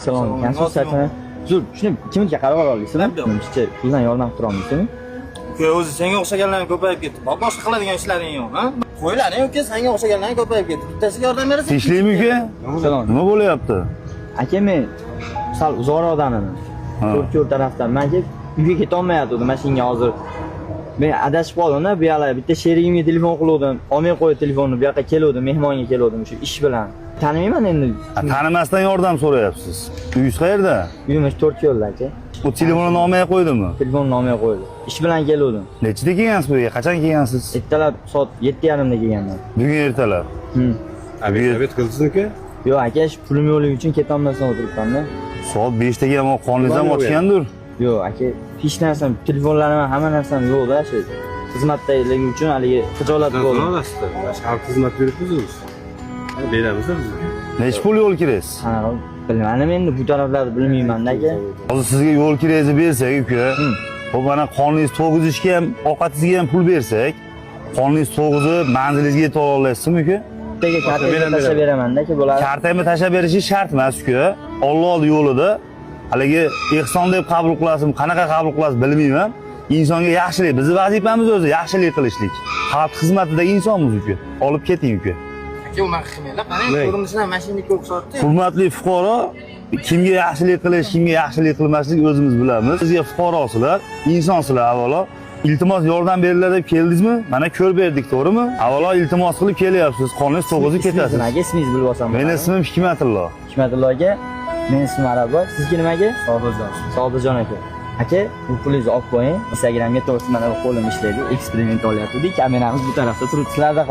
Salom, konsultatsiyani. Zo'r, shuni kimga qarab olasizmi? Menimcha, bizdan yordam qilib turolmaysizmi? Uka, o'zi senga o'xshaganlarning ko'payib ketdi. Boshqa qiladigan ishlaring yo'q, ha? Qo'ylaring uka, senga o'xshaganlarning ko'payib ketdi. Bittasiga yordam berasiz. Tinchlikmi uka? Salom. Nima bo'layapti? Aka, men sal uzoq odamman. Ko'p tarafdan. Menga uyga keta olmayapti mashinaga hozir. Men adashib qoldim-da, bu yoqqa bitta sherigimga telefon qildim. Olmay qo'ydi telefonni, bu yoqqa keldim, mehmonga keldim shu ish bilan. Tanimayman endi. Tanimasdan yordam so'rayapsiz. Uyingiz qayerda? Uyimiz 4 yo'lda aka. U telefonni olmay qo'ydimi? Telefonni olmay qo'ydi. Ish bilan keldim. Nechida kelgansiz bu yerga? Qachon kelgansiz? Ertalab soat 7:30 da kelganman. Bugun ertalab. Obed qildingizmi? Yo'q aka, shu pulim yo'qligi uchun keta olmasdan o'tiribman-da. Soat 5 ga ham qoningiz ham ochgandir. Yo'q aka, hech narsam, telefonlarim ham hamma narsam yo'q-da, shu xizmatdaligi uchun haligi xijolat bo'ldim. Shahar xizmat beribsiz. Beramizda biz. Nech pul yo'l kirasiz? Ha, bilmadim endi bu taraflarni bilmayman-da aka. Hozir sizga yo'l kirangizni bersak uka, xo'p mana qoningizni to'g'izishga ham, ovqatingizga ham pul bersak, qoningizni to'g'izib manzilingizga yeta olasizmi uka? Bittaga kartaga tashlab beraman-da aka, bo'ladi. Kartani tashlab berishingiz shart emas uka. Alloh yo'lida haligi ehson deb qabul qilasizmi, qanaqa qabul qilasiz bilmayman. Insonga yaxshilik, bizning vazifamiz o'zi yaxshilik qilishlik. Xalq xizmatidagi insonmiz uka. Olib keting uka. Aka, unaqa qilmanglar. Qarang, ko'rinishdan mashinaga o'xshatdi. Hurmatli fuqaro, kimga yaxshilik qilish, kimga yaxshilik qilmaslik o'zimiz bilamiz. Sizga fuqarosizlar, insonsizlar avvalo. Iltimos yordam beringlar deb keldingizmi? Mana ko'rib berdik, to'g'rimi? Avvalo iltimos qilib kelyapsiz, qoningiz to'g'izib ketasiz. Aka, ismingizni bilib olsam. Mening ismim Hikmatillo. Hikmatillo aka. Mening ismim Arabboy. Sizga nima aka? Sobirjon. Sobirjon aka. Aka, bu pulingizni olib qo'ying. Instagramga to'g'risi mana bu qo'lim ishlaydi. Eksperiment olyapti. Kameramiz bu tarafda turibdi. Sizlarda